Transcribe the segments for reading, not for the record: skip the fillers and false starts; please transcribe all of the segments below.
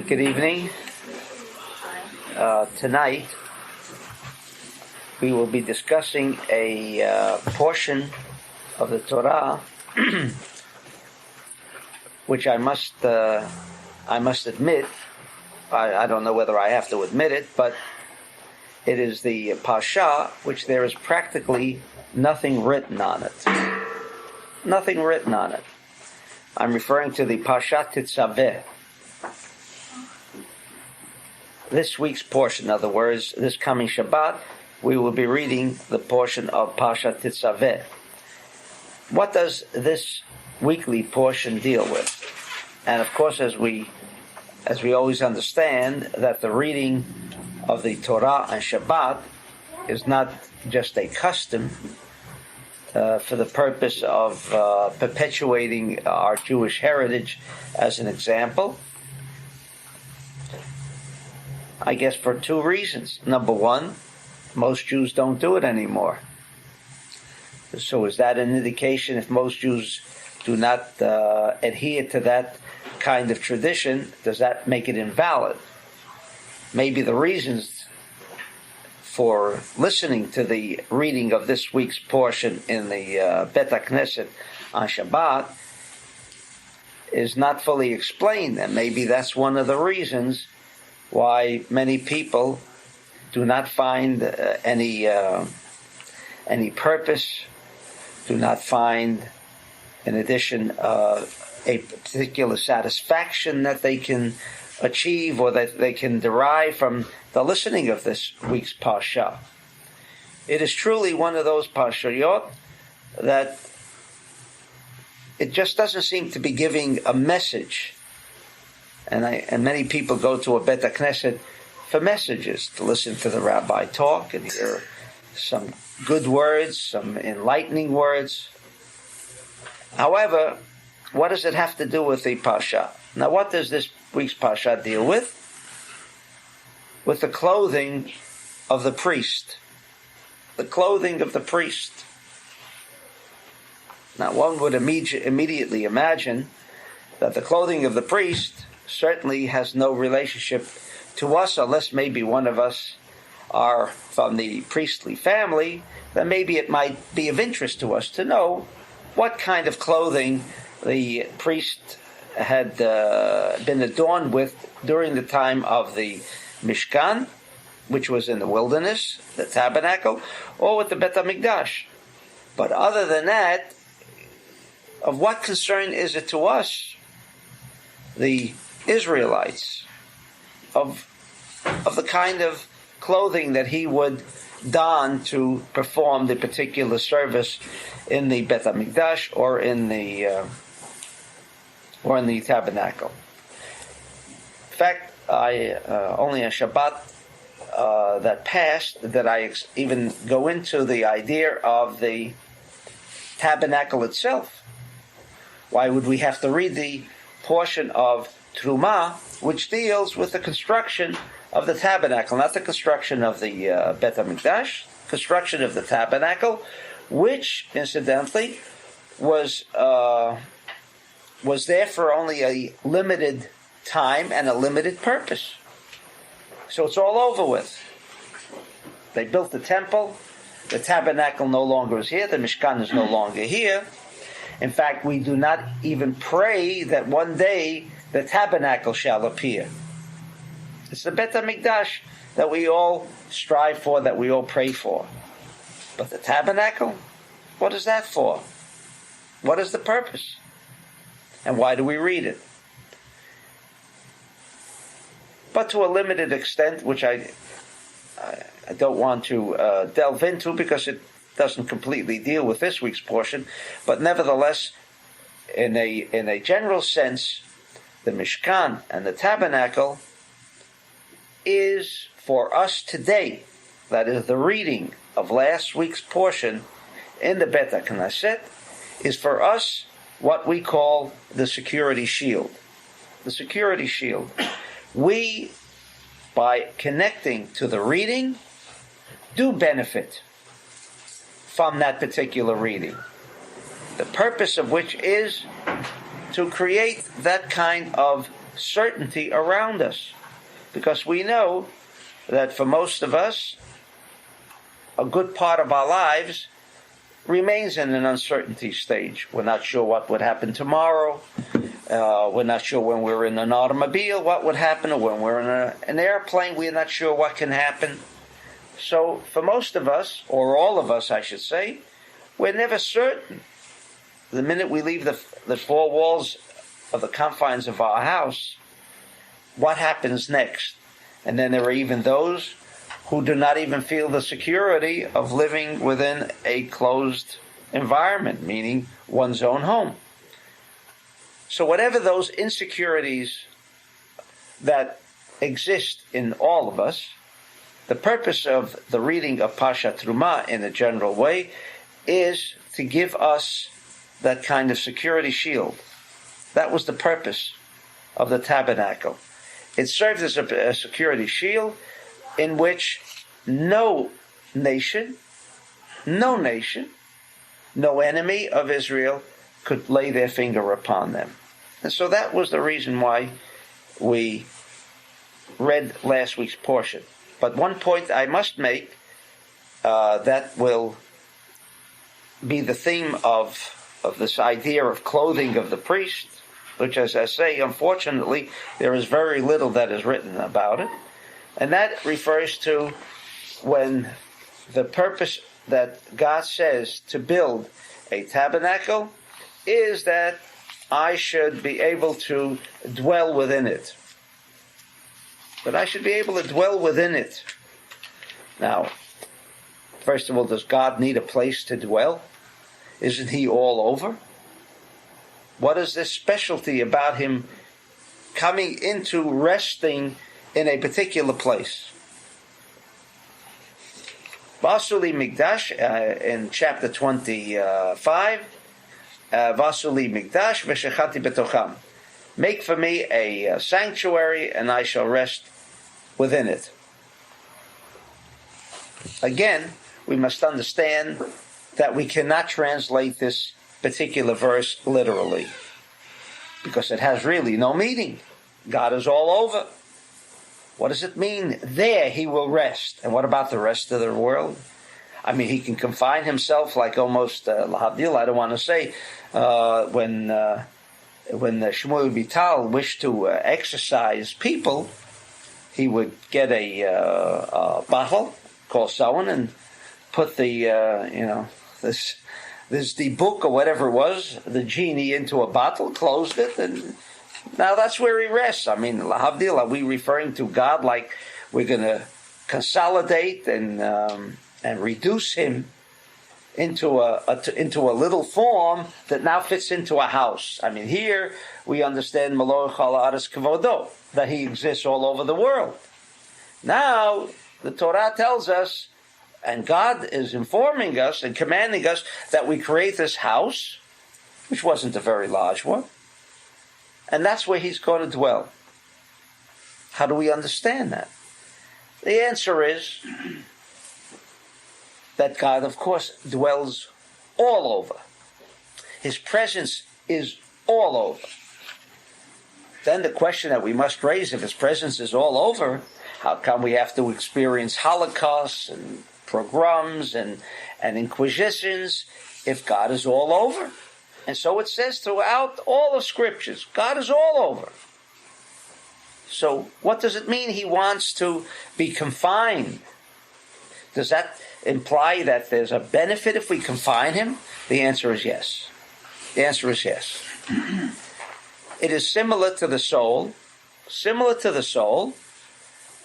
Good evening. Tonight we will be discussing a portion of the Torah which I must admit, I don't know whether I have to admit it, but it is the Parsha which there is practically nothing written on it. Nothing written on it. I'm referring to the Parshat Tetzaveh. This week's portion, in other words, this coming Shabbat, we will be reading the portion of Parshat Tetzaveh. What does this weekly portion deal with? And of course, as we always understand, that the reading of the Torah on Shabbat is not just a custom for the purpose of perpetuating our Jewish heritage as an example. I guess for two reasons. Number one, most Jews don't do it anymore. So is that an indication if most Jews do not adhere to that kind of tradition, does that make it invalid? Maybe the reasons for listening to the reading of this week's portion in the Bet HaKnesset on Shabbat is not fully explained, and maybe that's one of the reasons why many people do not find any purpose, do not find, in addition, a particular satisfaction that they can achieve or that they can derive from the listening of this week's Parsha. It is truly one of those Parshayot that it just doesn't seem to be giving a message. And many people go to a Bet HaKnesset for messages, to listen to the rabbi talk and hear some good words, some enlightening words. However, what does it have to do with the Parsha? Now, what does this week's Parsha deal with? With the clothing of the priest. The clothing of the priest. Now, one would immediately imagine that the clothing of the priest certainly has no relationship to us, unless maybe one of us are from the priestly family. Then maybe it might be of interest to us to know what kind of clothing the priest had been adorned with during the time of the Mishkan, which was in the wilderness, the tabernacle, or with the Bet HaMikdash. But other than that, of what concern is it to us, the Israelites, of the kind of clothing that he would don to perform the particular service in the Bet HaMikdash or in the tabernacle? In fact, I only on Shabbat that passed that I even go into the idea of the tabernacle itself. Why would we have to read the portion of Trumah which deals with the construction of the tabernacle, not the construction of the Bet HaMikdash, construction of the tabernacle, which incidentally was there for only a limited time and a limited purpose. So it's all over with. They built the temple, the tabernacle no longer is here, the Mishkan is no longer here. In fact, we do not even pray that one day the tabernacle shall appear. It's the Bet HaMikdash that we all strive for, that we all pray for. But the tabernacle, what is that for? What is the purpose? And why do we read it? But to a limited extent, which I don't want to delve into because it doesn't completely deal with this week's portion, but nevertheless, in a general sense, the Mishkan and the tabernacle is for us today, that is the reading of last week's portion in the Bet HaKnesset, is for us what we call the security shield. The security shield. We, by connecting to the reading, do benefit from that particular reading. The purpose of which is to create that kind of certainty around us. Because we know that for most of us, a good part of our lives remains in an uncertainty stage. We're not sure what would happen tomorrow. We're not sure when we're in an automobile what would happen, or when we're in an airplane, we're not sure what can happen. So for most of us, or all of us I should say, we're never certain. The minute we leave the four walls of the confines of our house, what happens next? And then there are even those who do not even feel the security of living within a closed environment, meaning one's own home. So whatever those insecurities that exist in all of us, the purpose of the reading of Parshat Trumah in a general way is to give us that kind of security shield. That was the purpose of the tabernacle. It served as a security shield in which no nation, no enemy of Israel could lay their finger upon them. And so that was the reason why we read last week's portion. But one point I must make that will be the theme of this idea of clothing of the priest, which, as I say, unfortunately, there is very little that is written about it. And that refers to when the purpose that God says to build a tabernacle is that I should be able to dwell within it. But I should be able to dwell within it. Now, first of all, does God need a place to dwell? Isn't he all over? What is this specialty about him coming into resting in a particular place? Vasuli Migdash, in chapter 25, Vasuli Migdash v'shechati betocham. Make for me a sanctuary, and I shall rest within it. Again, we must understand that we cannot translate this particular verse literally, because it has really no meaning. God is all over. What does it mean? There he will rest. And what about the rest of the world? I mean, he can confine himself like almost lahavdil. I don't want to say when Shmuel Bital wished to exercise people, he would get a bottle called someone and put the the book or whatever it was, the genie, into a bottle, closed it, and now that's where he rests. I mean, lahavdil, are we referring to God like we're going to consolidate and reduce him into a little form that now fits into a house? I mean, here we understand Maloch ha'aretz kavodo, that he exists all over the world. Now the Torah tells us, and God is informing us and commanding us, that we create this house, which wasn't a very large one, and that's where he's going to dwell. How do we understand that? The answer is that God, of course, dwells all over. His presence is all over. Then the question that we must raise, if his presence is all over, how come we have to experience holocausts and pogroms and inquisitions if God is all over? And so it says throughout all of Scriptures, God is all over. So what does it mean he wants to be confined? Does that imply that there's a benefit if we confine him? The answer is yes. The answer is yes. It is similar to the soul,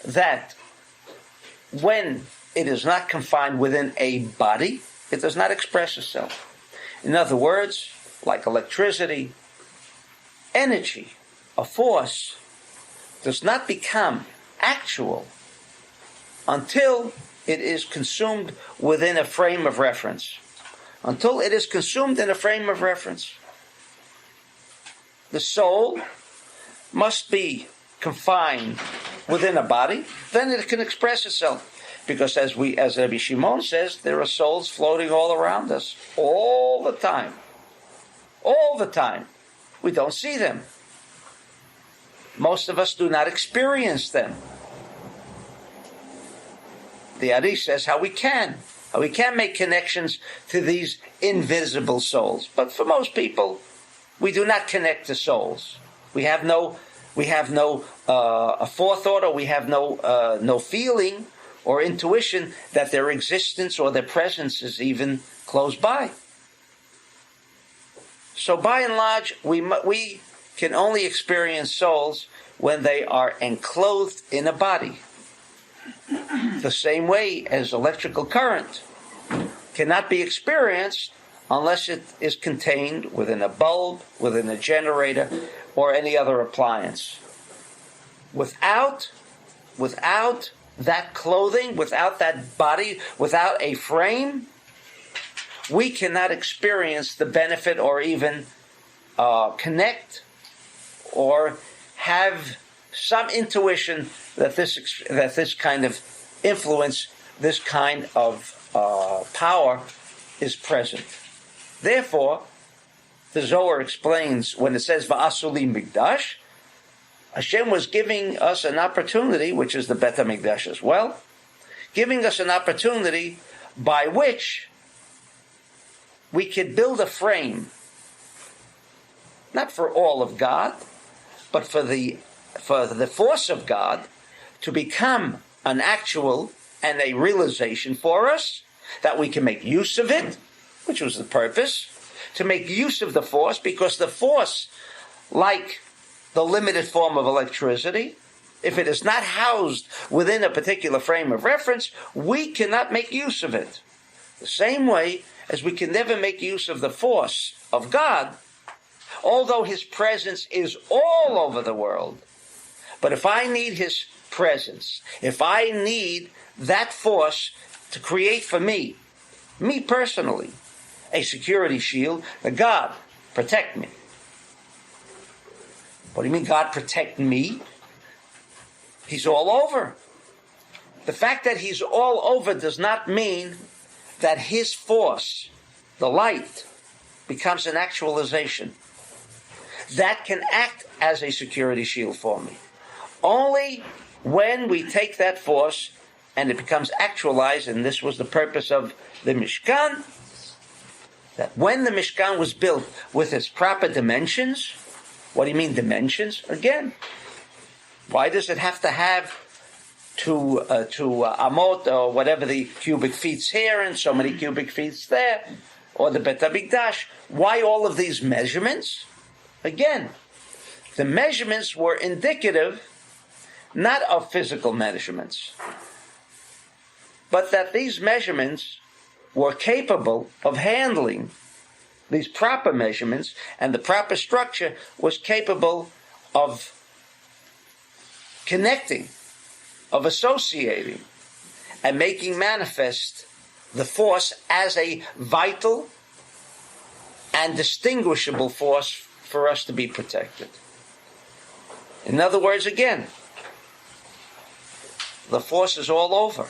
that when it is not confined within a body, it does not express itself. In other words, like electricity, energy, a force, does not become actual until it is consumed within a frame of reference. Until it is consumed in a frame of reference. The soul must be confined within a body, then it can express itself. Because as Rabbi Shimon says, there are souls floating all around us all the time. All the time. We don't see them. Most of us do not experience them. The Ari says how we can make connections to these invisible souls. But for most people, we do not connect to souls. We have no a forethought, or we have no feeling or intuition that their existence or their presence is even close by. So by and large, we can only experience souls when they are enclosed in a body. The same way as electrical current cannot be experienced unless it is contained within a bulb, within a generator, or any other appliance. Without that clothing, without that body, without a frame, we cannot experience the benefit or even connect or have some intuition that this kind of influence, this kind of power is present. Therefore, the Zohar explains when it says Va'asuli Mikdash, Hashem was giving us an opportunity, which is the Bet HaMikdash as well, giving us an opportunity by which we could build a frame, not for all of God, but for the force of God to become an actual and a realization for us, that we can make use of it, which was the purpose, to make use of the force, because the force, like the limited form of electricity, if it is not housed within a particular frame of reference, we cannot make use of it. The same way as we can never make use of the force of God, although His presence is all over the world. But if I need His presence, if I need that force to create for me personally, a security shield, God, protect me. What do you mean, God protect me? He's all over. The fact that He's all over does not mean that His force, the light, becomes an actualization that can act as a security shield for me. Only when we take that force and it becomes actualized, and this was the purpose of the Mishkan, that when the Mishkan was built with its proper dimensions. What do you mean dimensions? Again, why does it have to have to amot, or whatever the cubic feet's here and so many cubic feet's there, or the Bet HaMikdash? Why all of these measurements? Again, the measurements were indicative not of physical measurements, but that these measurements were capable of handling these proper measurements, and the proper structure was capable of connecting, of associating, and making manifest the force as a vital and distinguishable force for us to be protected. In other words, again, the force is all over.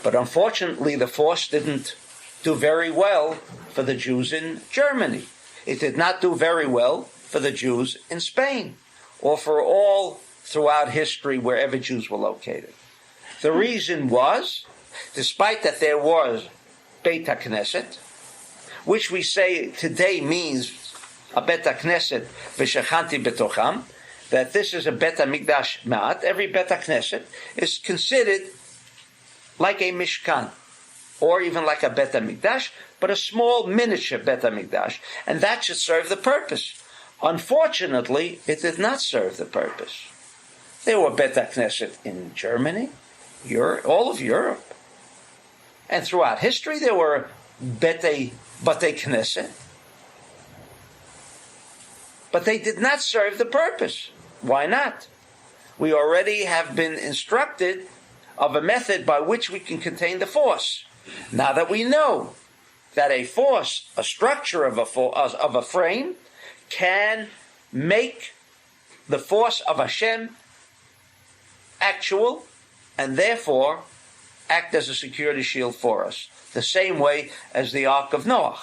But unfortunately, the force didn't do very well for the Jews in Germany. It did not do very well for the Jews in Spain, or for all throughout history wherever Jews were located. The reason was, despite that there was Beit HaKnesset, which we say today means a Bet HaKnesset v'shechanti betocham, that this is a Bet HaMikdash ma'at. Every Bet HaKnesset is considered like a Mishkan, or even like a Bet HaMikdash, but a small miniature Bet HaMikdash, and that should serve the purpose. Unfortunately, it did not serve the purpose. There were Bet HaKnesset in Germany, all of Europe, and throughout history there were Batei Knesset, but they did not serve the purpose. Why not? We already have been instructed of a method by which we can contain the force. Now that we know that a force, a structure of a frame, can make the force of Hashem actual, and therefore act as a security shield for us. The same way as the Ark of Noah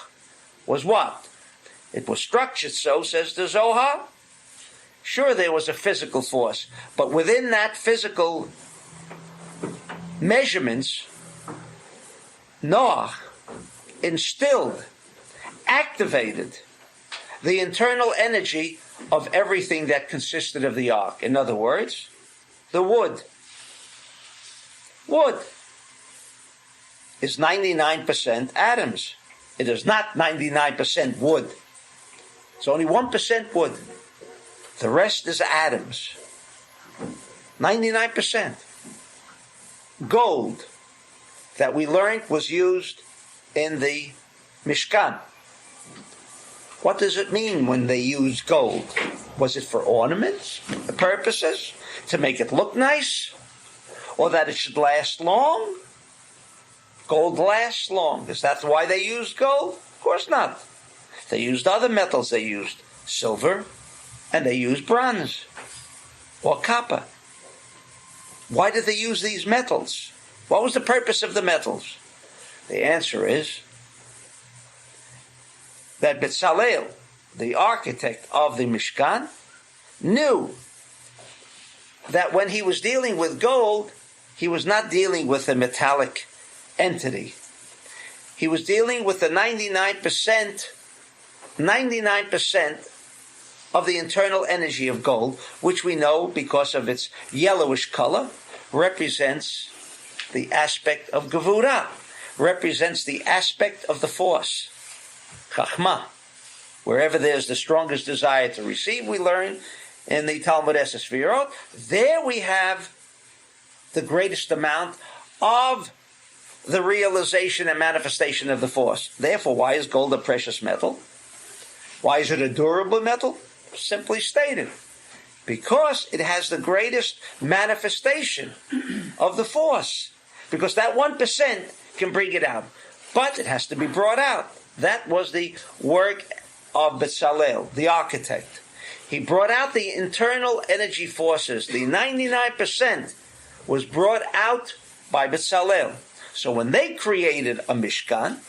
was what? It was structured so, says the Zohar. Sure, there was a physical force, but within that physical measurements, Noah instilled, activated the internal energy of everything that consisted of the ark. In other words, the wood. Wood is 99% atoms. It is not 99% wood. It's only 1% wood. The rest is atoms. 99%. Gold that we learned was used in the Mishkan. What does it mean when they used gold? Was it for ornaments, purposes, to make it look nice, or that it should last long? Gold lasts long. Is that why they used gold? Of course not. They used other metals. They used silver, and they used bronze or copper. Why did they use these metals? What was the purpose of the metals? The answer is that Bezalel, the architect of the Mishkan, knew that when he was dealing with gold, he was not dealing with a metallic entity. He was dealing with the 99% of the internal energy of gold, which we know, because of its yellowish color, represents the aspect of Gevurah, represents the aspect of the force, Chachma. Wherever there's the strongest desire to receive, we learn in the Talmud Esesvirot, there we have the greatest amount of the realization and manifestation of the force. Therefore, why is gold a precious metal? Why is it a durable metal? Simply stated, because it has the greatest manifestation of the force. Because that 1% can bring it out, but it has to be brought out. That was the work of Bezalel, the architect. He brought out the internal energy forces. The 99% was brought out by Bezalel. So when they created a Mishkan,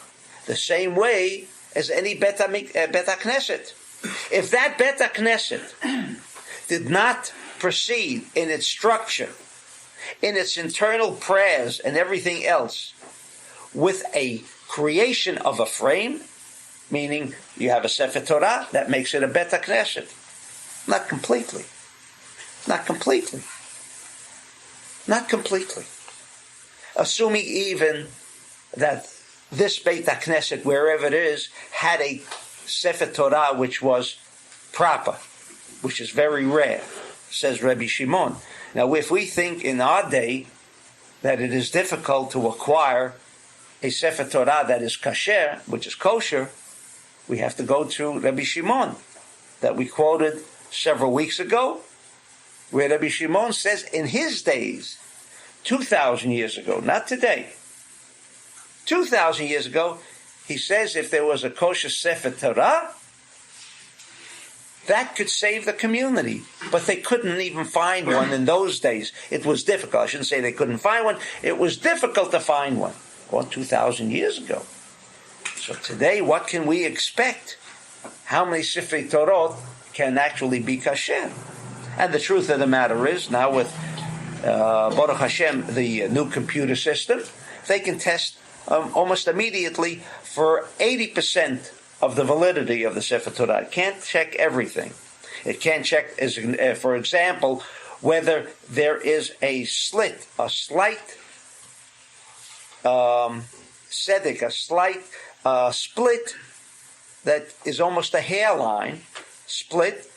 the same way as any Bet Knesset, if that Bet Knesset did not proceed in its structure, in its internal prayers and everything else, with a creation of a frame, meaning you have a Sefer Torah, that makes it a Bet Knesset. Not completely. Not completely. Not completely. Assuming even that this Beit HaKnesset, wherever it is, had a Sefer Torah which was proper, which is very rare, says Rabbi Shimon. Now, if we think in our day that it is difficult to acquire a Sefer Torah that is kasher, which is kosher, we have to go to Rabbi Shimon, that we quoted several weeks ago, where Rabbi Shimon says in his days, 2,000 years ago, not today, 2,000 years ago, he says if there was a kosher Sefer Torah, that could save the community. But they couldn't even find one in those days. It was difficult. I shouldn't say they couldn't find one. It was difficult to find one. 2,000 years ago. So today, what can we expect? How many Sifrei Torot can actually be kasher? And the truth of the matter is, now with Baruch Hashem, the new computer system, they can test almost immediately for 80% of the validity of the Sefer Torah. It can't check everything. It can't check, for example, whether there is a slit, a slight tzedek, a slight split that is almost a hairline split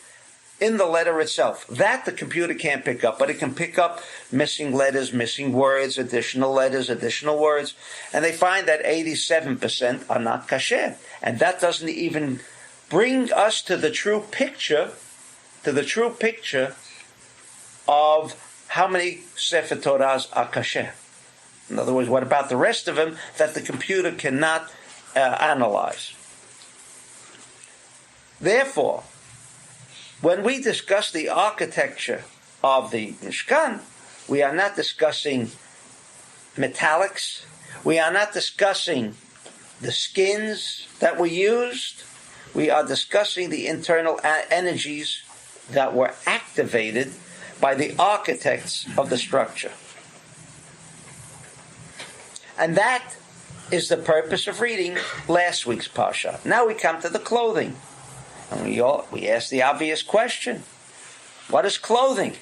in the letter itself. That the computer can't pick up, but it can pick up missing letters, missing words, additional letters, additional words, and they find that 87% are not kasher. And that doesn't even bring us to the true picture, of how many Sefer Torahs are kasher. In other words, what about the rest of them that the computer cannot analyze? Therefore, when we discuss the architecture of the Mishkan, we are not discussing metallics. We are not discussing the skins that were used. we are discussing the internal energies that were activated by the architects of the structure. And that is the purpose of reading last week's Parsha. Now we come to the clothing. And we ask the obvious question. What is clothing?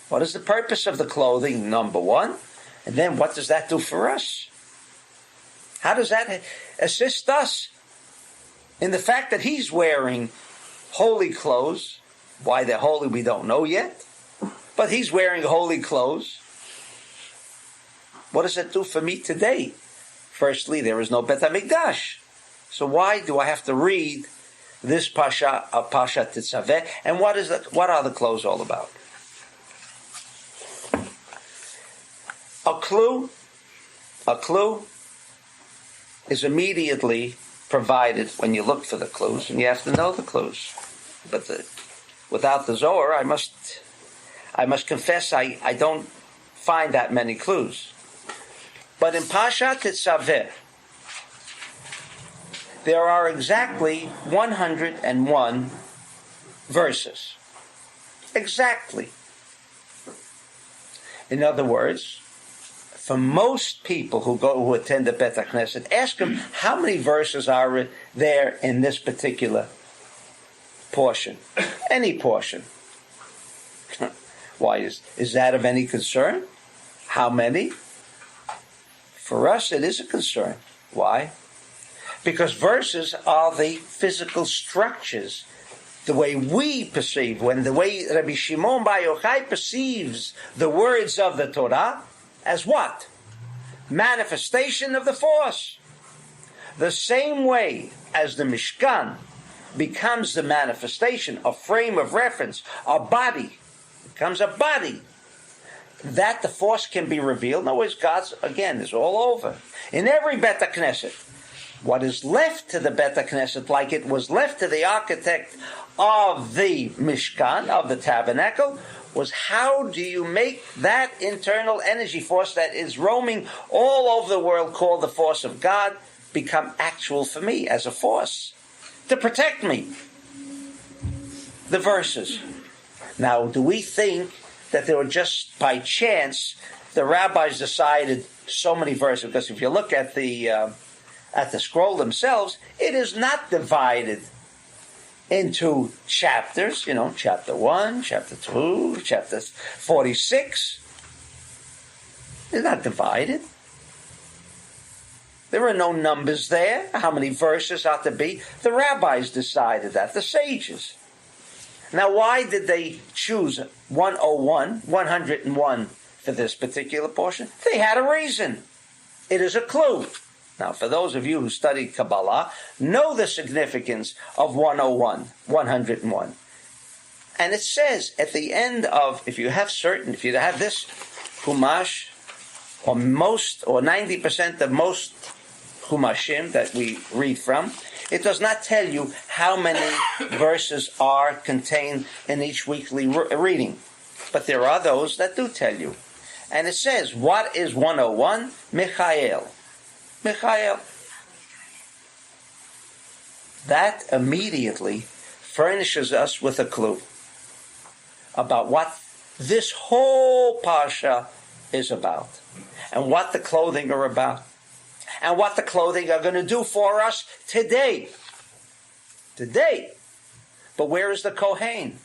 What is the purpose of the clothing, number one? And then what does that do for us? How does that assist us in the fact that he's wearing holy clothes? Why they're holy we don't know yet. But he's wearing holy clothes. What does it do for me today? Firstly, there is no Bet HaMikdash. So why do I have to read this Parshat Tetzaveh? And what are the clothes all about? A clue is immediately provided when you look for the clues, and you have to know the clues. But without the Zohar, I must confess I don't find that many clues. But in Parshat Tetzaveh, there are exactly 101 verses. Exactly. In other words, for most people who attend the Bet HaKnesset, ask them how many verses are there in this particular portion. Any portion. Why is that of any concern? How many? For us, it is a concern. Why? Because verses are the physical structures, the way we perceive, the way Rabbi Shimon Bar Yochai perceives the words of the Torah as what? Manifestation of the force. The same way as the Mishkan becomes the manifestation, a frame of reference, a body, becomes a body, that the force can be revealed. In other words, God's, again, is all over. In every Bet HaKnesset, what is left to the Bet HaKnesset, like it was left to the architect of the Mishkan, of the tabernacle, was how do you make that internal energy force that is roaming all over the world, called the force of God, become actual for me as a force to protect me? The verses. Now, do we think that they were just by chance the rabbis decided so many verses? Because if you look at the scroll themselves, it is not divided into chapters, chapter 1, chapter 2, chapter 46. It's not divided. There are no numbers there, how many verses ought to be. The rabbis decided that, the sages. Now, why did they choose 101 for this particular portion? They had a reason. It is a clue. Now, for those of you who studied Kabbalah, know the significance of 101. And it says at the end of, if you have this Chumash, or 90% of most Chumashim that we read from, it does not tell you how many verses are contained in each weekly reading. But there are those that do tell you. And it says, what is 101? Michael. That immediately furnishes us with a clue about what this whole Parsha is about, and what the clothing are about, and what the clothing are going to do for us today. Today. But where is the Kohen?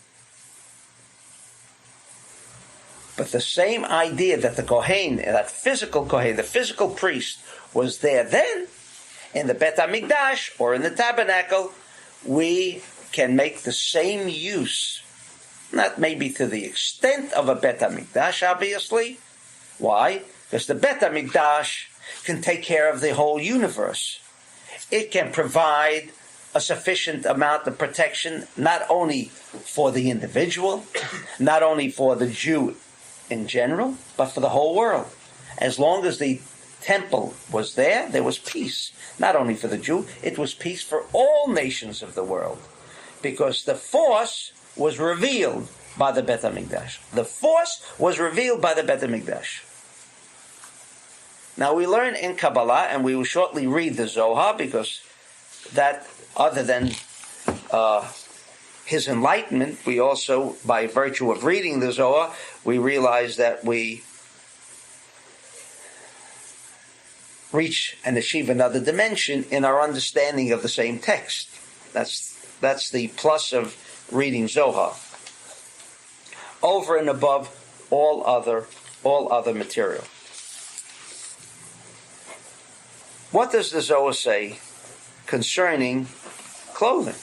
But the same idea that the Kohen, that physical Kohen, the physical priest, was there then, in the Bet HaMikdash, or in the tabernacle, we can make the same use. Not maybe to the extent of a Bet HaMikdash, obviously. Why? Because the Bet HaMikdash can take care of the whole universe. It can provide a sufficient amount of protection, not only for the individual, not only for the Jew in general, but for the whole world. As long as the temple was there, there was peace. Not only for the Jew, it was peace for all nations of the world. Because the force was revealed by the Bet HaMikdash. The force was revealed by the Bet HaMikdash. Now we learn in Kabbalah, and we will shortly read the Zohar, because that, other than his enlightenment, we also, by virtue of reading the Zohar, we realize that we reach and achieve another dimension in our understanding of the same text. That's the plus of reading Zohar, over and above all other material. What does the Zohar say concerning clothing?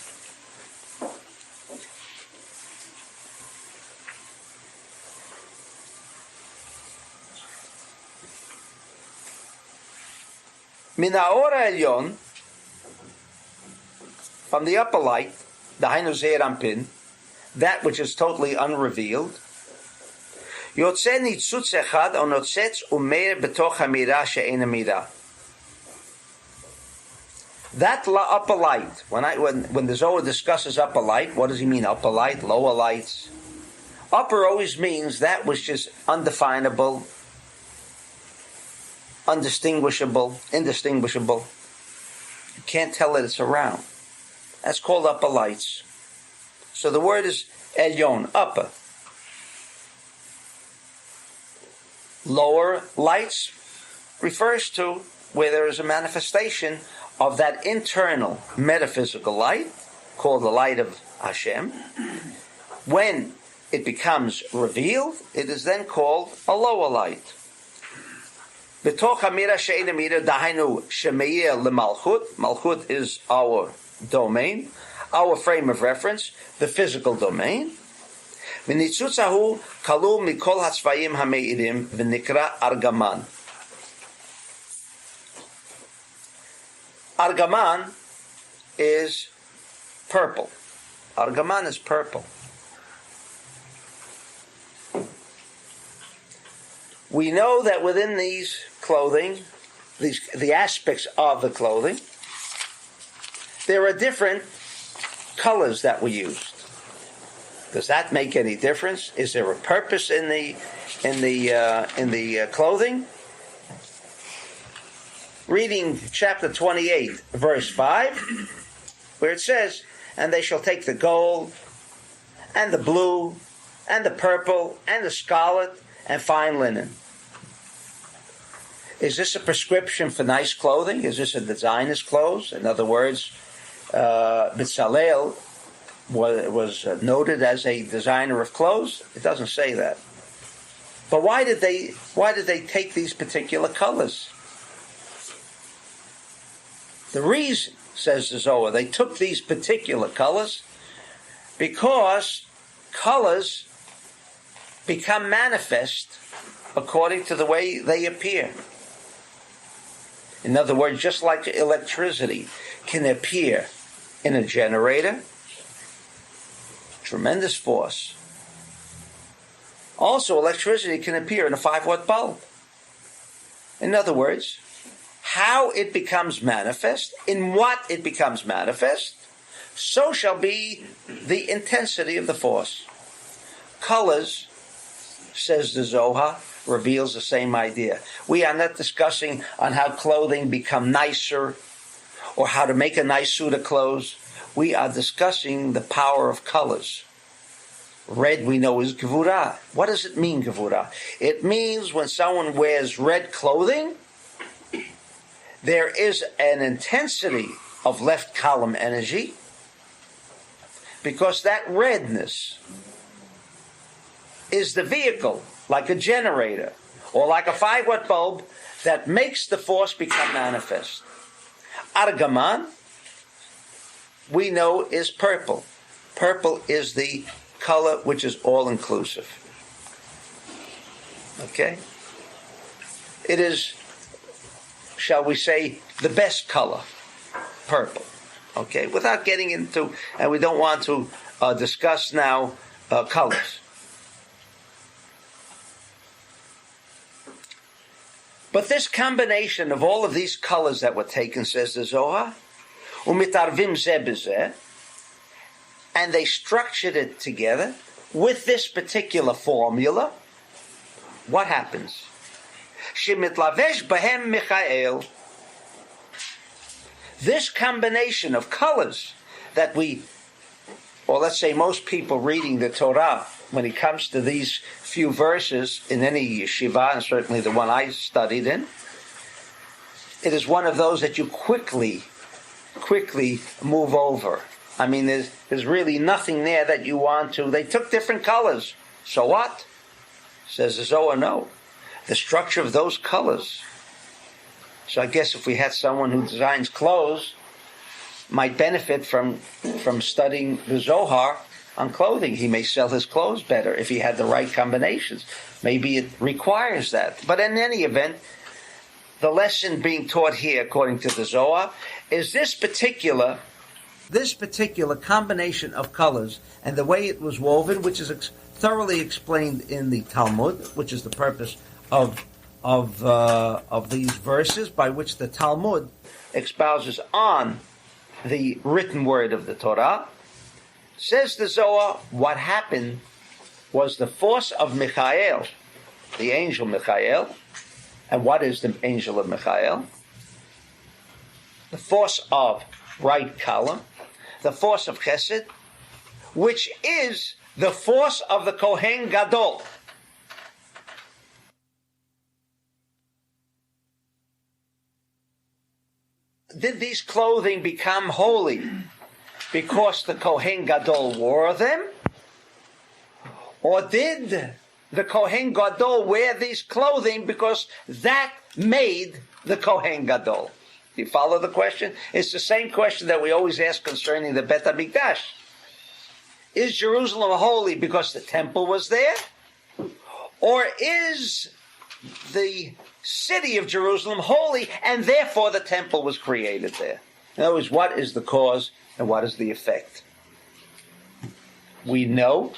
Min ha'or ha'elyon, from the upper light, the hainu zeir anpin, that which is totally unrevealed, yotzeh nitzutz echad onotzetz umeir betoch hamira she'ein hamira. That upper light, when the Zohar discusses upper light, what does he mean? Upper light, lower lights. Upper always means that which is undefinable, indistinguishable. You can't tell that it's around. That's called upper lights. So the word is elyon, upper. Lower lights refers to where there is a manifestation of that internal metaphysical light, called the light of Hashem. When it becomes revealed, it is then called a lower light. B'toch hamira she'ein hamira dahainu shemeir lemalchut. Malchut is our domain, our frame of reference, the physical domain. V'nitzutz hahu kalul mikol hatzvayim hameirim v'nikra argaman. Argaman is purple. Argaman is purple. We know that within these clothing, the aspects of the clothing, there are different colors that we used. Does that make any difference? Is there a purpose in the clothing? Reading chapter 28, verse 5, where it says, "And they shall take the gold, and the blue, and the purple, and the scarlet, and fine linen." Is this a prescription for nice clothing? Is this a designer's clothes? In other words, Bezalel was noted as a designer of clothes? It doesn't say that. But why did they take these particular colors? The reason, says the Zohar, they took these particular colors because colors become manifest according to the way they appear. In other words, just like electricity can appear in a generator, tremendous force. Also, electricity can appear in a 5-watt bulb. In other words, how it becomes manifest, in what it becomes manifest, so shall be the intensity of the force. Colors, says the Zohar, reveals the same idea. We are not discussing on how clothing become nicer or how to make a nice suit of clothes. We are discussing the power of colors. Red, we know, is gevurah. What does it mean, gevurah? It means when someone wears red clothing, there is an intensity of left column energy because that redness is the vehicle, like a generator or like a 5-watt bulb, that makes the force become manifest. Argaman, we know, is purple. Purple is the color which is all-inclusive. Okay? It is, shall we say, the best color, purple. Okay? Without getting into, and we don't want to discuss now colors. But this combination of all of these colors that were taken, says the Zohar, umitarvim zeh b'zeh, and they structured it together with this particular formula, what happens? Shemitlavesh bahem Michael. This combination of colors that we or let's say most people reading the Torah, when it comes to these few verses in any yeshiva, and certainly the one I studied in, it is one of those that you quickly move over. I mean, there's really nothing there that you want to. They took different colors. So what? Says the Zohar, no. The structure of those colors. So I guess if we had someone who designs clothes, might benefit from studying the Zohar on clothing. He may sell his clothes better if he had the right combinations. Maybe it requires that. But in any event, the lesson being taught here, according to the Zohar, is this particular combination of colors and the way it was woven, which is thoroughly explained in the Talmud, which is the purpose of these verses, by which the Talmud espouses on the written word of the Torah. Says the Zohar, what happened was the force of Michael, the angel Michael. And what is the angel of Michael? The force of right color, the force of Chesed, which is the force of the Kohen Gadol. Did these clothing become holy because the Kohen Gadol wore them? Or did the Kohen Gadol wear these clothing because that made the Kohen Gadol? You follow the question? It's the same question that we always ask concerning the Bet HaMikdash. Is Jerusalem holy because the temple was there? Or is the city of Jerusalem holy and therefore the temple was created there? In other words, what is the cause and what is the effect? We know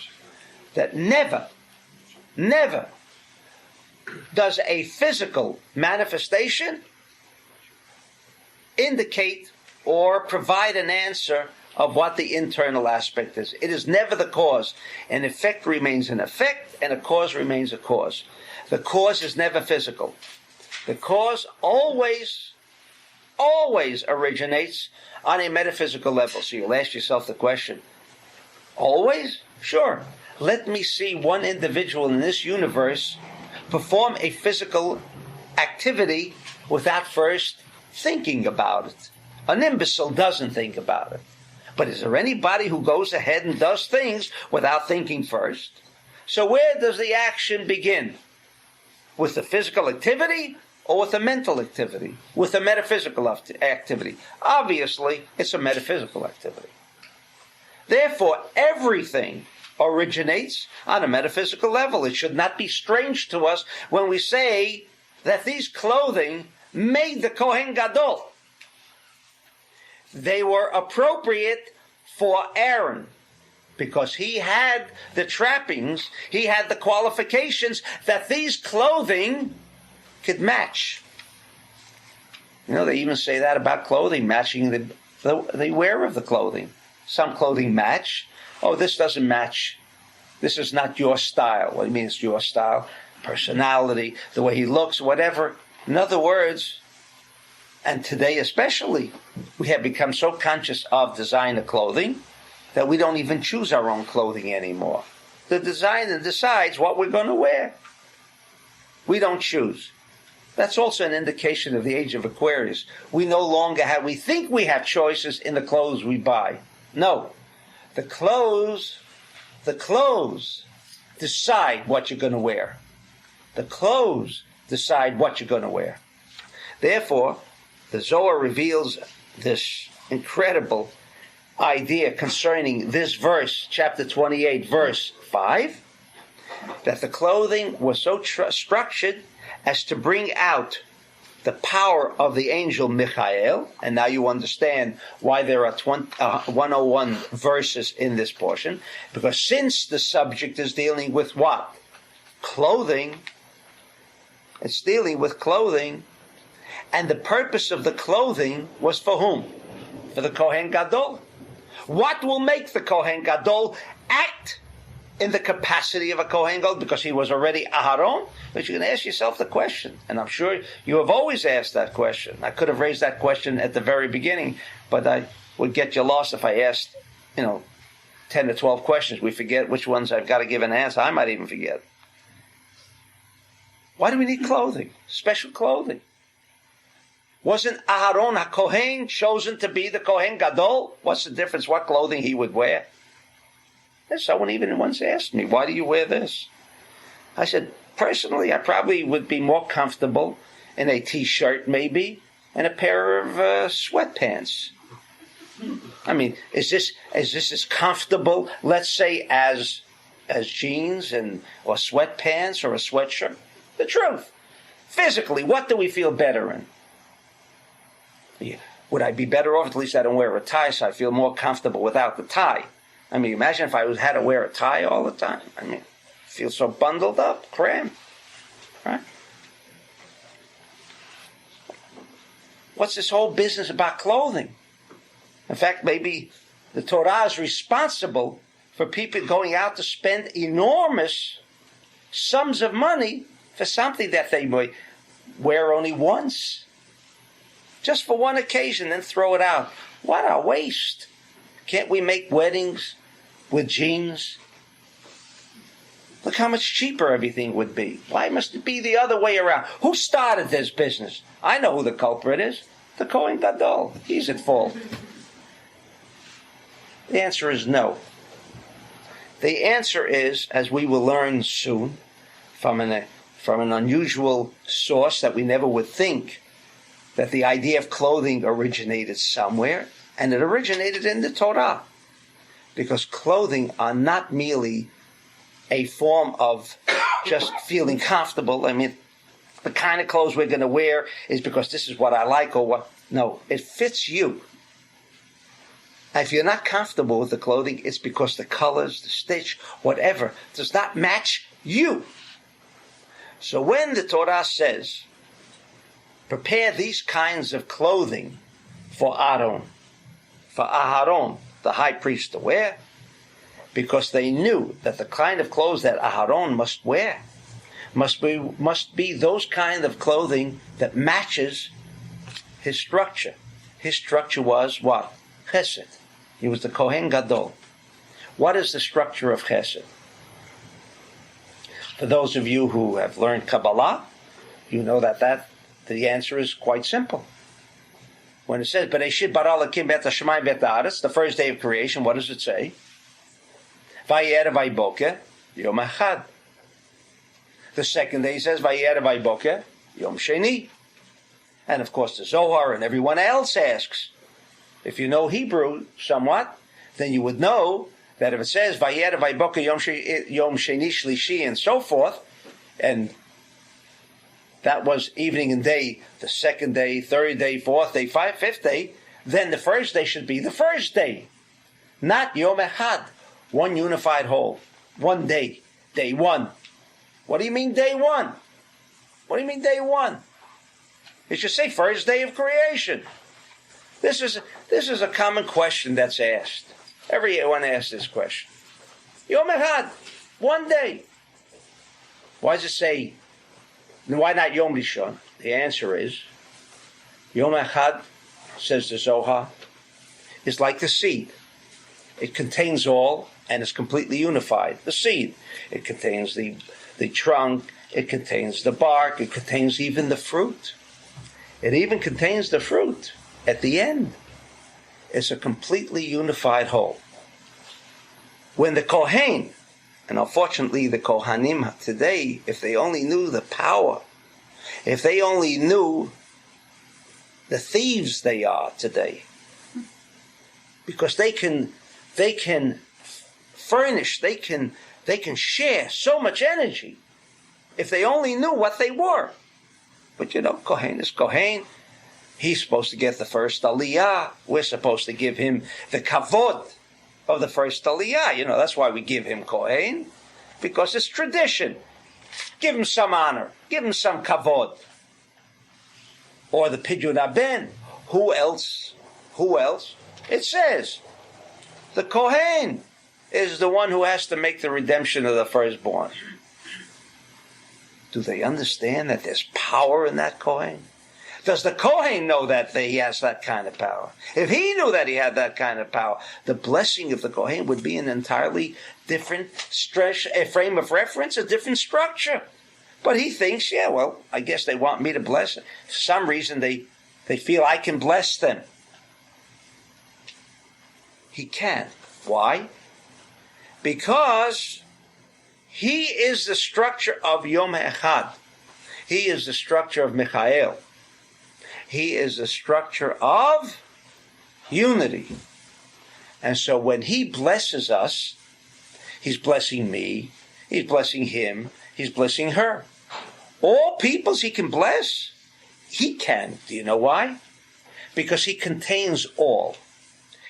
that never does a physical manifestation indicate or provide an answer of what the internal aspect is. It is never the cause. An effect remains an effect, and a cause remains a cause. The cause is never physical. The cause always originates on a metaphysical level. So you'll ask yourself the question, always? Sure. Let me see one individual in this universe perform a physical activity without first thinking about it. An imbecile doesn't think about it. But is there anybody who goes ahead and does things without thinking first? So where does the action begin? With the physical activity or with the mental activity? With the metaphysical activity? Obviously, it's a metaphysical activity. Therefore, everything originates on a metaphysical level. It should not be strange to us when we say that these clothing made the Kohen Gadol. They were appropriate for Aaron because he had the trappings, he had the qualifications that these clothing could match. You know, they even say that about clothing, matching the wearer of the clothing. Some clothing match. Oh, this doesn't match. This is not your style. What do you mean it's your style? Personality, the way he looks, whatever. In other words, and today especially, we have become so conscious of designer clothing that we don't even choose our own clothing anymore. The designer decides what we're going to wear. We don't choose. That's also an indication of the age of Aquarius. We no longer have, we think we have choices in the clothes we buy. No. The clothes decide what you're going to wear. The clothes decide what you're going to wear. Therefore, the Zohar reveals this incredible idea concerning this verse, chapter 28, verse 5, that the clothing was so structured as to bring out the power of the angel Michael, and now you understand why there are 101 verses in this portion, because since the subject is dealing with what? Clothing. It's dealing with clothing, and the purpose of the clothing was for whom? For the Kohen Gadol. What will make the Kohen Gadol act in the capacity of a Kohen Gadol? Because he was already Aharon. But you can ask yourself the question, and I'm sure you have always asked that question. I could have raised that question at the very beginning, but I would get you lost if I asked, 10 or 12 questions. We forget which ones I've got to give an answer. I might even forget. Why do we need clothing? Special clothing. Wasn't Aharon HaKohen chosen to be the Kohen Gadol? What's the difference what clothing he would wear? And someone even once asked me, why do you wear this? I said, personally, I probably would be more comfortable in a t-shirt maybe and a pair of sweatpants. I mean, is this as comfortable, let's say, as jeans or sweatpants or a sweatshirt? The truth. Physically, what do we feel better in? Would I be better off? At least I don't wear a tie, so I feel more comfortable without the tie. I mean, imagine if I had to wear a tie all the time. I mean, I feel so bundled up, cramped. Right? What's this whole business about clothing? In fact, maybe the Torah is responsible for people going out to spend enormous sums of money for something that they might wear only once. Just for one occasion, then throw it out. What a waste. Can't we make weddings with jeans? Look how much cheaper everything would be. Why must it be the other way around? Who started this business? I know who the culprit is. The Kohen Gadol. He's at fault. The answer is no. The answer is, as we will learn soon, from an unusual source that we never would think, that the idea of clothing originated somewhere, and it originated in the Torah. Because clothing are not merely a form of just feeling comfortable. I mean, the kind of clothes we're going to wear is because this is what I like or what. No, it fits you. If you're not comfortable with the clothing, it's because the colors, the stitch, whatever, does not match you. So when the Torah says, prepare these kinds of clothing for Aaron, for Aharon, the high priest, to wear, because they knew that the kind of clothes that Aharon must wear must be those kind of clothing that matches his structure. His structure was what? Chesed. He was the Kohen Gadol. What is the structure of Chesed? For those of you who have learned Kabbalah, you know that the answer is quite simple. When it says, Bereshit bara Elokim et hashamayim v'et haaretz, the first day of creation, what does it say? Vaye'er vayboker, Yom Echad. The second day says, Vaye'er vayboker, Yom Sheni. And of course the Zohar and everyone else asks, if you know Hebrew somewhat, then you would know that if it says, Vaye'er vayboker, Yom Sheni Shlishi, and so forth, and that was evening and day, the second day, third day, fourth day, fifth day, then the first day should be the first day. Not Yom Echad, one unified whole, one day, day one. What do you mean day one? What do you mean day one? It should say first day of creation. This is a common question that's asked. Everyone asks this question. Yom Echad, one day. Why does it say, why not Yom Rishon? The answer is, Yom Echad, says the Zohar, is like the seed. It contains all and is completely unified. The seed. It contains the trunk, it contains the bark, it contains even the fruit. It even contains the fruit at the end. It's a completely unified whole. When the Kohen, and unfortunately the Kohanim today, if they only knew the power, if they only knew the thieves they are today, because they can furnish, they can share so much energy, if they only knew what they were. But you know, Kohen is Kohen. He's supposed to get the first aliyah. We're supposed to give him the kavod of the first aliyah. You know, that's why we give him Kohen, because it's tradition. Give him some honor. Give him some kavod. Or the Pidyon Aben. Who else? Who else? It says, the Kohen is the one who has to make the redemption of the firstborn. Do they understand that there's power in that Kohen? Does the Kohen know that he has that kind of power? If he knew that he had that kind of power, the blessing of the Kohen would be an entirely different a frame of reference, a different structure. But he thinks, yeah, well, I guess they want me to bless them. For some reason, they feel I can bless them. He can't. Why? Because he is the structure of Yom Echad. He is the structure of Michael. He is the structure of unity. And so when he blesses us, he's blessing me, he's blessing him, he's blessing her. All peoples he can bless, he can. Do you know why? Because he contains all.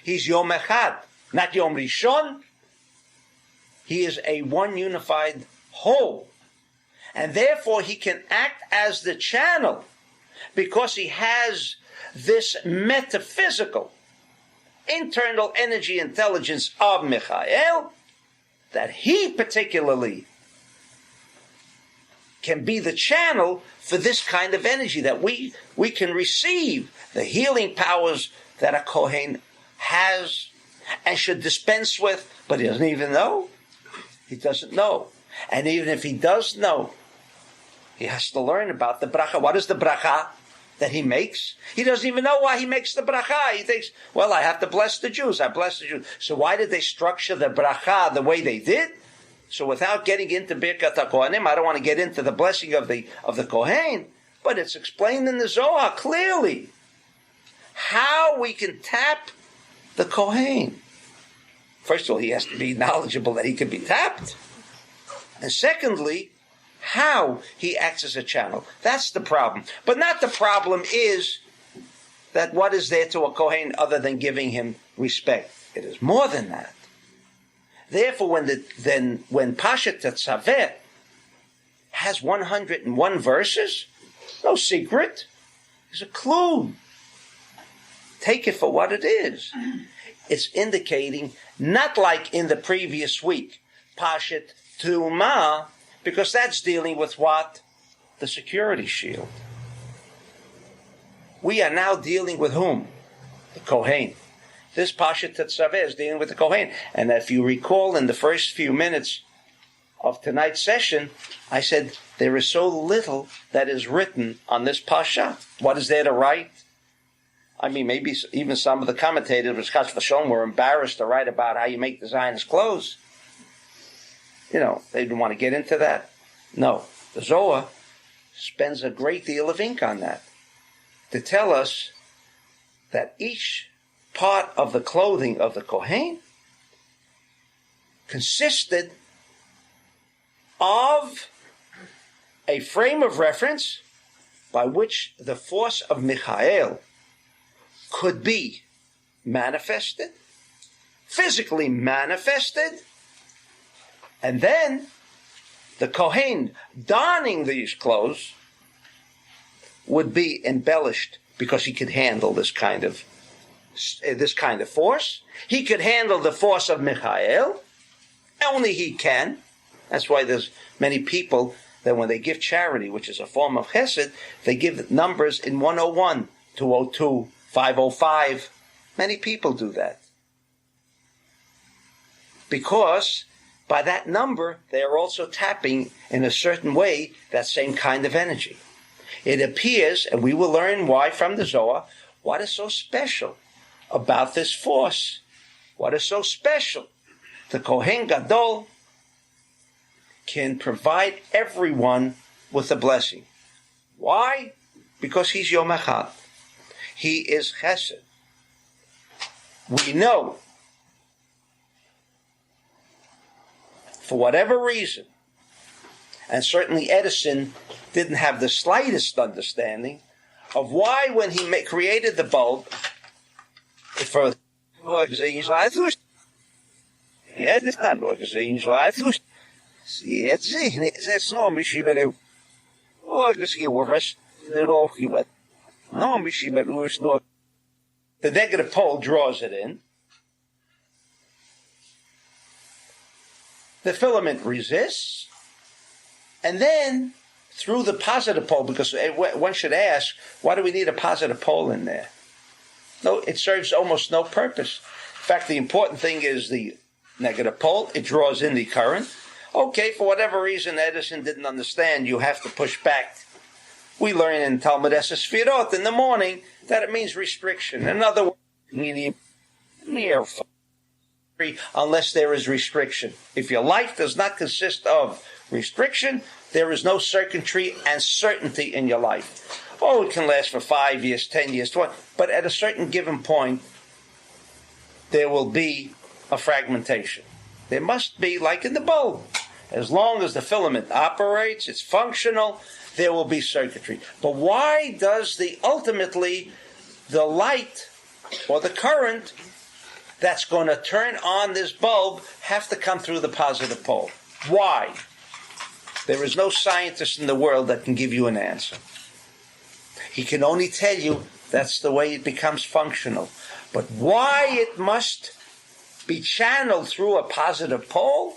He's Yom Echad, not Yom Rishon. He is a one unified whole. And therefore he can act as the channel, because he has this metaphysical, internal energy intelligence of Michael, that he particularly can be the channel for this kind of energy, that we can receive the healing powers that a Kohen has and should dispense with, but he doesn't even know. He doesn't know. And even if he does know, he has to learn about the bracha. What is the bracha that he makes? He doesn't even know why he makes the bracha. He thinks, well, I have to bless the Jews. I bless the Jews. So why did they structure the bracha the way they did? So without getting into Birkat HaKohanim, I don't want to get into the blessing of the Kohen, but it's explained in the Zohar clearly how we can tap the Kohen. First of all, he has to be knowledgeable that he can be tapped. And secondly, how he acts as a channel. That's the problem. But not the problem is that what is there to a Kohen other than giving him respect. It is more than that. Therefore, when Parshat Tetzaveh has 101 verses, no secret. There's a clue. Take it for what it is. It's indicating, not like in the previous week, Parshat Trumah, because that's dealing with what? The security shield. We are now dealing with whom? The Kohen. This Parshat Tetzaveh is dealing with the Kohen. And if you recall in the first few minutes of tonight's session, I said there is so little that is written on this Parsha. What is there to write? I mean, maybe even some of the commentators with Chas v'Sholom were embarrassed to write about how you make the Zionist clothes. You know, they didn't want to get into that. No, the Zohar spends a great deal of ink on that to tell us that each part of the clothing of the Kohen consisted of a frame of reference by which the force of Michael could be manifested, physically manifested, and then the Kohen donning these clothes would be embellished because he could handle this kind of force. He could handle the force of Michael. Only he can. That's why there's many people that when they give charity, which is a form of chesed, they give numbers in 101, 202, 505. Many people do that. Because by that number, they are also tapping in a certain way that same kind of energy. It appears, and we will learn why from the Zohar, what is so special about this force. What is so special? The Kohen Gadol can provide everyone with a blessing. Why? Because he's Yom Echad. He is Chesed. We know, for whatever reason, and certainly Edison didn't have the slightest understanding of why, when he created the bulb, for the negative pole draws it in. The filament resists, and then through the positive pole, because one should ask, why do we need a positive pole in there? No, it serves almost no purpose. In fact, the important thing is the negative pole. It draws in the current. Okay, for whatever reason Edison didn't understand, you have to push back. We learn in Talmud Esesfirot in the morning that it means restriction. In other words, medium near unless there is restriction. If your life does not consist of restriction, there is no circuitry and certainty in your life. Oh, it can last for 5 years, 10 years, 20, but at a certain given point, there will be a fragmentation. There must be, like in the bulb, as long as the filament operates, it's functional, there will be circuitry. But why does ultimately the light or the current that's going to turn on this bulb have to come through the positive pole? Why? There is no scientist in the world that can give you an answer. He can only tell you that's the way it becomes functional. But why it must be channeled through a positive pole,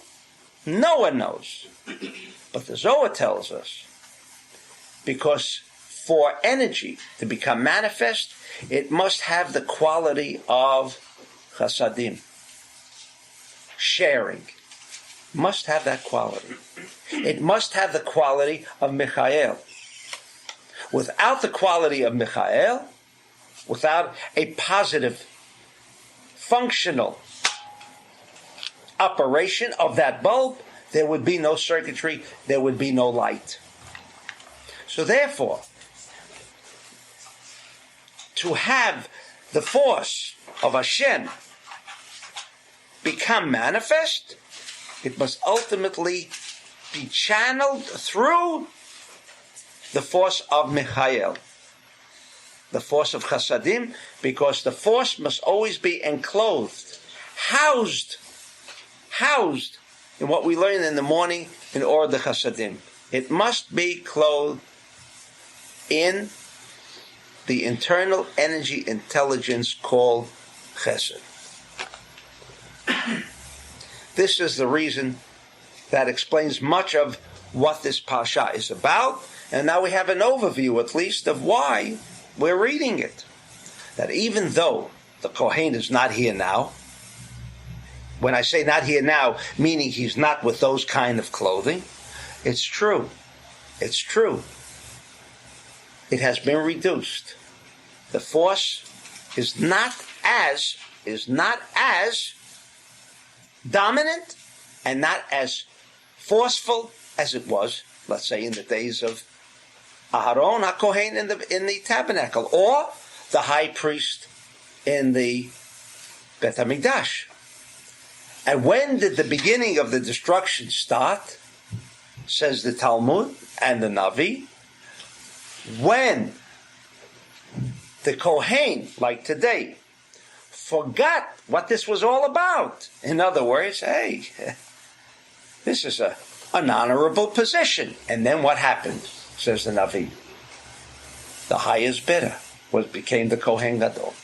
no one knows. But the Zohar tells us, because for energy to become manifest, it must have the quality of chasadim, sharing. Must have that quality. It must have the quality of Michael. Without the quality of Michael, without a positive, functional operation of that bulb, there would be no circuitry, there would be no light. So therefore, to have the force of Hashem become manifest, it must ultimately be channeled through the force of Michael, the force of Chasadim, because the force must always be enclosed, housed in what we learn in the morning in Or the Chasadim. It must be clothed in the internal energy intelligence called Chesed. This is the reason that explains much of what this Parsha is about, and now we have an overview at least of why we're reading it. That even though the Kohen is not here now, when I say not here now, meaning he's not with those kind of clothing, it's true. It's true. It has been reduced. The force is not as dominant and not as forceful as it was, let's say, in the days of Aharon HaKohen in the tabernacle, or the high priest in the Bet HaMikdash. And when did the beginning of the destruction start? Says the Talmud and the Navi. When the Kohen, like today, forgot what this was all about. In other words, hey, this is an honorable position. And then what happened, says the Navi? The highest bidder became the Kohen Gadol.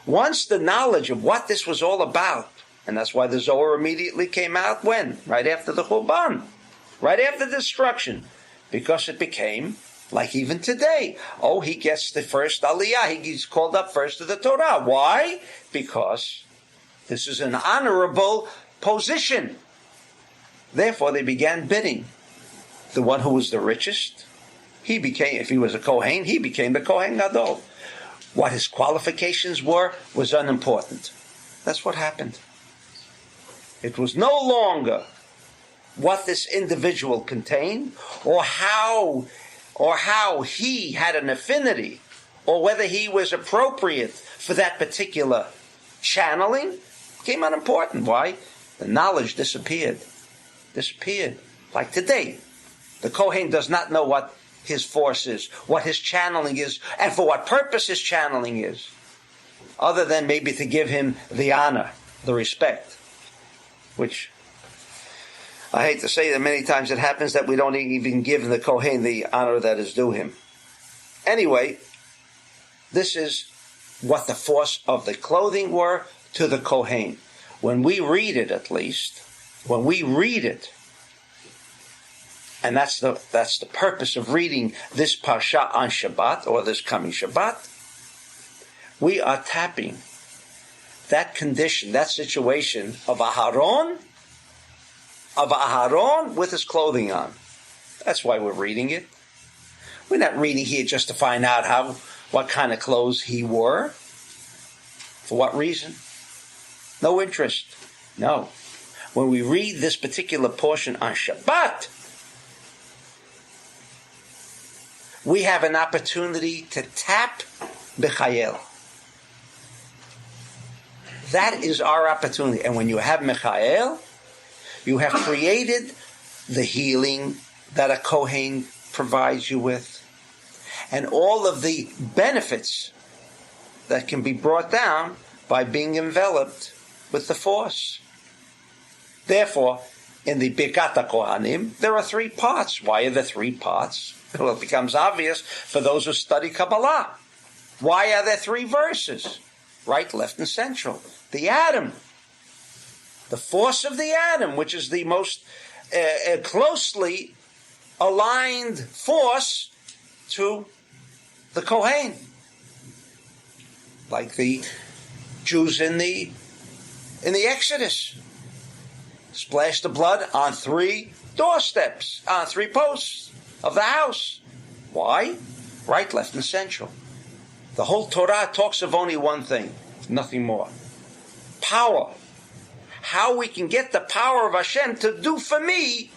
Once the knowledge of what this was all about, and that's why the Zohar immediately came out when? Right after the Churban. Right after the destruction. Because it became, like even today, he gets the first Aliyah. He's called up first to the Torah. Why? Because this is an honorable position. Therefore, they began bidding. The one who was the richest, he became, if he was a Kohen, he became the Kohen Gadol. What his qualifications were was unimportant. That's what happened. It was no longer what this individual contained, or how he had an affinity, or whether he was appropriate for that particular channeling. It became unimportant. Why? The knowledge disappeared. Like today, the Kohen does not know what his force is, what his channeling is, and for what purpose his channeling is, other than maybe to give him the honor, the respect, which I hate to say that many times it happens that we don't even give the Kohen the honor that is due him. Anyway, this is what the force of the clothing were to the Kohen. When we read it, at least, when we read it, and that's the purpose of reading this Parsha on Shabbat, or this coming Shabbat, we are tapping that condition, that situation of Aharon with his clothing on. That's why we're reading it. We're not reading here just to find out what kind of clothes he wore. For what reason? No interest. No. When we read this particular portion on Shabbat, we have an opportunity to tap B'chayel. That is our opportunity. And when you have Michael, you have created the healing that a Kohen provides you with, and all of the benefits that can be brought down by being enveloped with the force. Therefore, in the Birkat HaKohanim, there are 3 parts. Why are there 3 parts? Well, it becomes obvious for those who study Kabbalah. Why are there 3 verses? Right, left, and central. The atom. The force of the atom, which is the most closely aligned force to the Kohen. Like the Jews in the Exodus. Splash the blood on 3 doorsteps, on 3 posts of the house. Why? Right, left, and central. The whole Torah talks of only one thing, nothing more. Power. How we can get the power of Hashem to do for me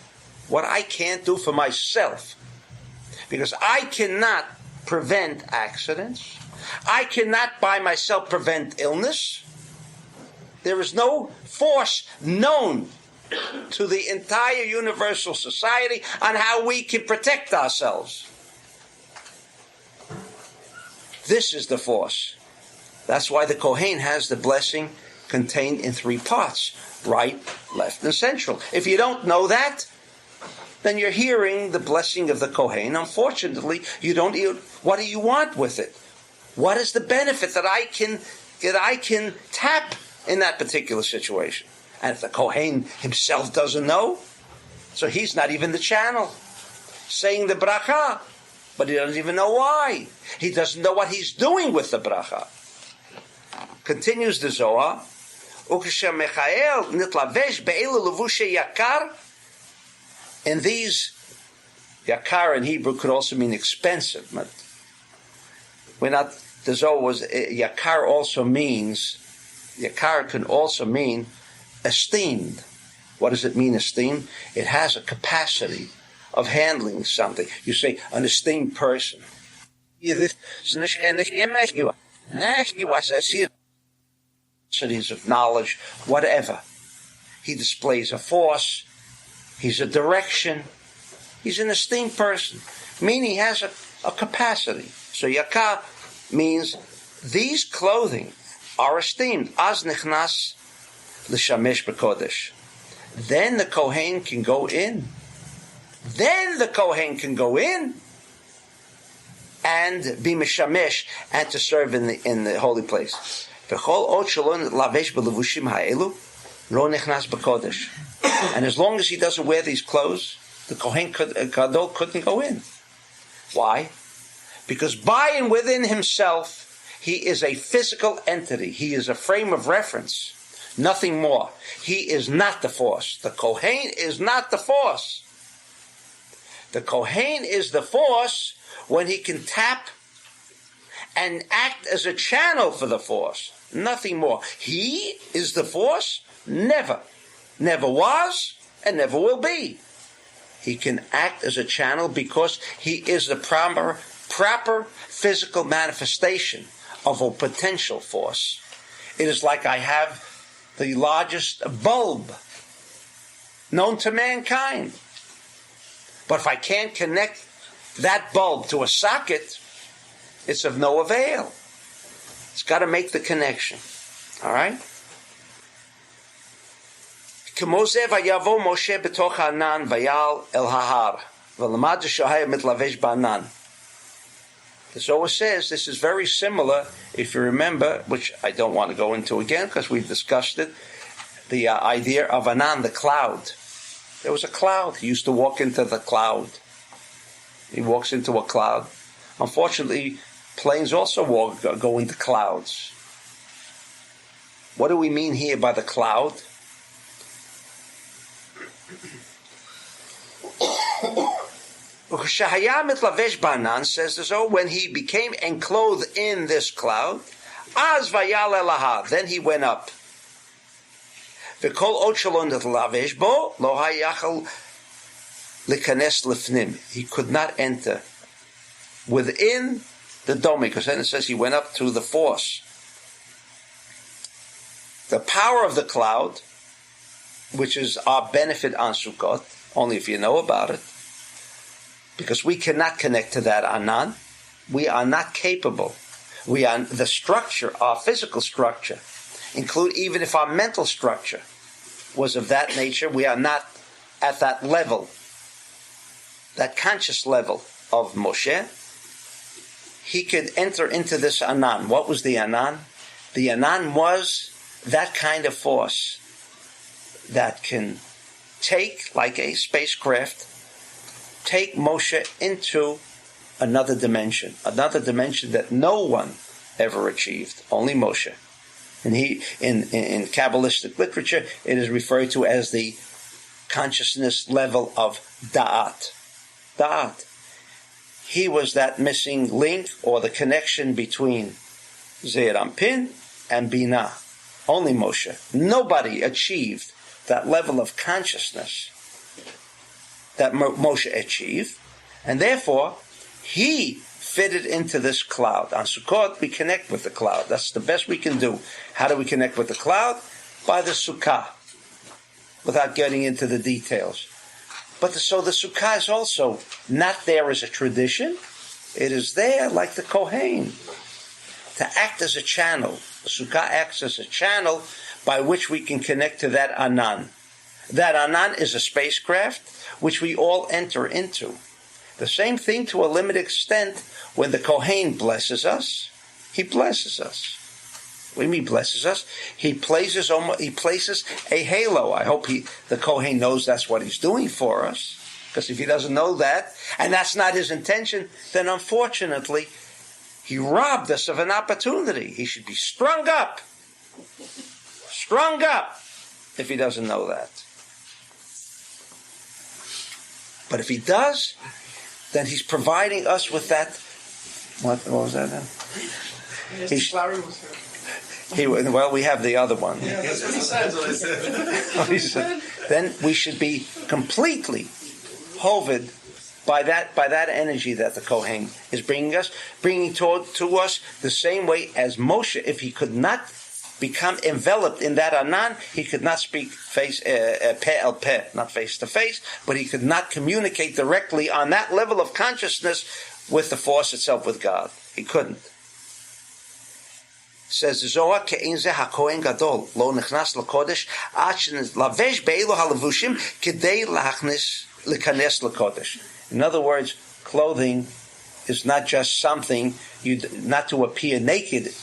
what I can't do for myself. Because I cannot prevent accidents. I cannot by myself prevent illness. There is no force known to the entire universal society on how we can protect ourselves. This is the force. That's why the Kohen has the blessing contained in 3 parts: right, left, and central. If you don't know that, then you're hearing the blessing of the Kohen. Unfortunately, you don't. What do you want with it? What is the benefit that I can tap in that particular situation? And if the Kohen himself doesn't know, so he's not even the channel saying the bracha, but he doesn't even know why. He doesn't know what he's doing with the bracha. Continues the Zohar. And these, yakar in Hebrew could also mean expensive. But the Zohar was, yakar also means, yakar can also mean esteemed. What does it mean, esteemed? It has a capacity of handling something. You say, an esteemed person. Of knowledge, whatever. He displays a force, he's a direction, he's an esteemed person, meaning he has a capacity. So yakar means these clothing are esteemed. Az nichnas l'shamesh b'kodesh. Then the Kohen can go in. And be mishamesh, and to serve in the holy place. And as long as he doesn't wear these clothes, the Kohen Gadol couldn't go in. Why? Because by and within himself, he is a physical entity. He is a frame of reference. Nothing more. He is not the force. The Kohen is not the force. The Kohen is the force when he can tap and act as a channel for the force. Nothing more. He is the force? Never. Never was and never will be. He can act as a channel because he is the proper physical manifestation of a potential force. It is like I have the largest bulb known to mankind. But if I can't connect that bulb to a socket, it's of no avail. It's got to make the connection. All right? כמו זה ויבוא משה בתוך הענן ויעל אל ההר ולמד שהיה מתלבש בענן. The Zohar says this is very similar, if you remember, which I don't want to go into again because we've discussed it, the idea of Anan, the cloud. There was a cloud. He used to walk into the cloud. He walks into a cloud. Unfortunately, planes also go into clouds. What do we mean here by the cloud? Says the Zohar, when he became enclosed in this cloud, Az vayal elaha, then he went up. V'kol od shelo nitlavesh bo, lo hayachal likanes lifnim. He could not enter within the dome, because then it says he went up through the force. The power of the cloud, which is our benefit on Sukkot, only if you know about it, because we cannot connect to that Anan. We are not capable. We are the structure, our physical structure, even if our mental structure was of that nature, we are not at that level, that conscious level of Moshe. He could enter into this Anan. What was the Anan? The Anan was that kind of force that can take, like a spacecraft, take Moshe into another dimension that no one ever achieved, only Moshe. And he, in Kabbalistic literature, it is referred to as the consciousness level of Da'at. Da'at. He was that missing link, or the connection between Zeir Anpin and Binah. Only Moshe. Nobody achieved that level of consciousness that Moshe achieved, and therefore he fitted into this cloud. On Sukkot, we connect with the cloud. That's the best we can do. How do we connect with the cloud? By the Sukkah, without getting into the details. So the Sukkah is also not there as a tradition. It is there like the Kohen, to act as a channel. The Sukkah acts as a channel by which we can connect to that Anan. That Anan is a spacecraft which we all enter into. The same thing to a limited extent when the Kohen blesses us. He blesses us. What do you mean blesses us? He places a halo. I hope the Kohen knows that's what he's doing for us. Because if he doesn't know that, and that's not his intention, then unfortunately, he robbed us of an opportunity. He should be strung up. Strung up, if he doesn't know that. But if he does, then he's providing us with that. What was that then? Well, we have the other one. Yeah, that's what he said. What I said. Then we should be completely hovered by that energy that the Kohen is bringing to us the same way as Moshe. If he could not become enveloped in that Anan, he could not speak peh el peh, not face to face, but he could not communicate directly on that level of consciousness with the force itself, with God. He couldn't. Says the Zohar, ke'ein zeh hakohen gadol lo nechnas l'kodesh ad shelavesh be'elu halevushim kedei lekanes l'kodesh. In other words, clothing is not just something not to appear naked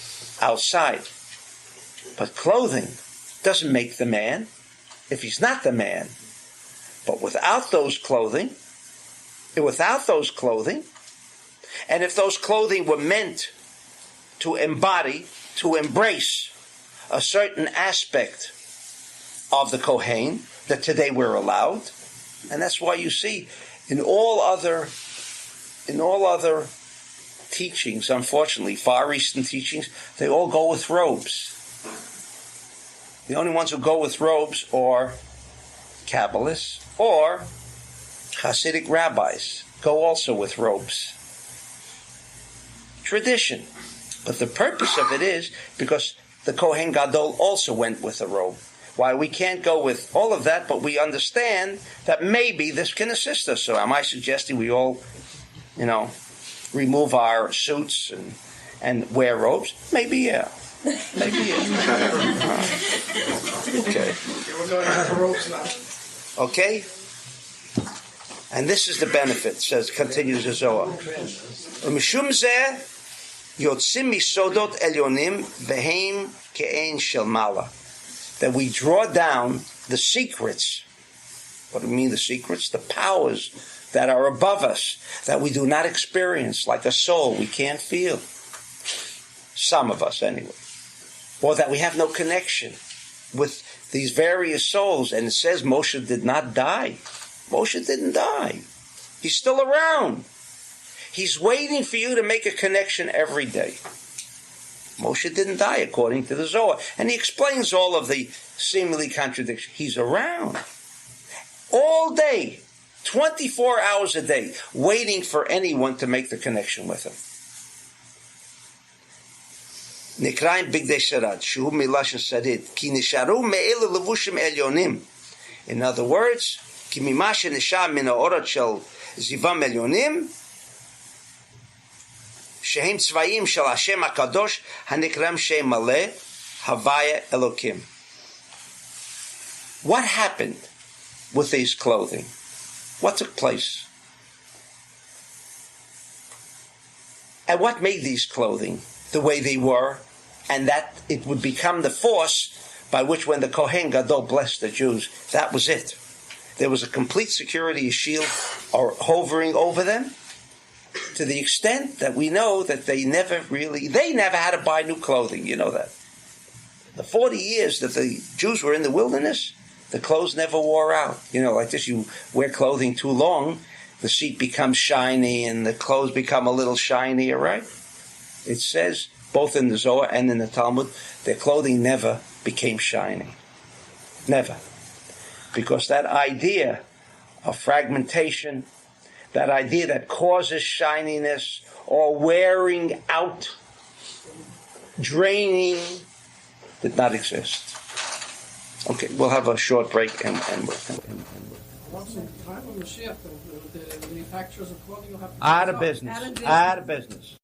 outside. But clothing doesn't make the man if he's not the man. But without those clothing, and if those clothing were meant to embody, to embrace a certain aspect of the Kohen that today we're allowed, and that's why you see in all other teachings, unfortunately, Far Eastern teachings, they all go with robes. The only ones who go with robes are Kabbalists or Hasidic rabbis go also with robes. Tradition. But the purpose of it is because the Kohen Gadol also went with a robe. Why we can't go with all of that, but we understand that maybe this can assist us. So am I suggesting we all, remove our suits and wear robes? Maybe, yeah. Maybe, yeah. Okay. We're going after robes now. Okay? And this is the benefit, continues the Zohar. Mishum zeh yotzim misodot elyonim vehem ke'en shel mala. That we draw down the secrets What do we mean the secrets? The powers that are above us, that we do not experience, like a soul we can't feel. Some of us anyway. Or that we have no connection with these various souls. And it says Moshe did not die. Moshe didn't die. He's still around. He's waiting for you to make a connection every day. Moshe didn't die according to the Zohar. And he explains all of the seemingly contradictions. He's around. All day, 24 hours a day, waiting for anyone to make the connection with him. Nikraim bigdei sharad, shu milashon sarid, ki nisharu me'elu levushim elyonim. In other words, ki mimashe nisham min ha'orot shel zivam elyonim, shehem tzvayim shel Hashem HaKadosh, hanikram shem maleh, havaya elokim. What happened with these clothing? What took place? And what made these clothing the way they were, and that it would become the force by which when the Kohen Gadol blessed the Jews, that was it. There was a complete security, a shield or hovering over them, to the extent that we know that they never had to buy new clothing, you know that. The 40 years that the Jews were in the wilderness, the clothes never wore out. You know, like this, you wear clothing too long, the seat becomes shiny and the clothes become a little shinier, right? It says, both in the Zohar and in the Talmud, their clothing never became shiny. Never. Because that idea of fragmentation, that idea that causes shininess or wearing out, draining, did not exist. Okay, we'll have a short break and Once in the time of Mashiach, the manufacturers of clothing will have to out of business.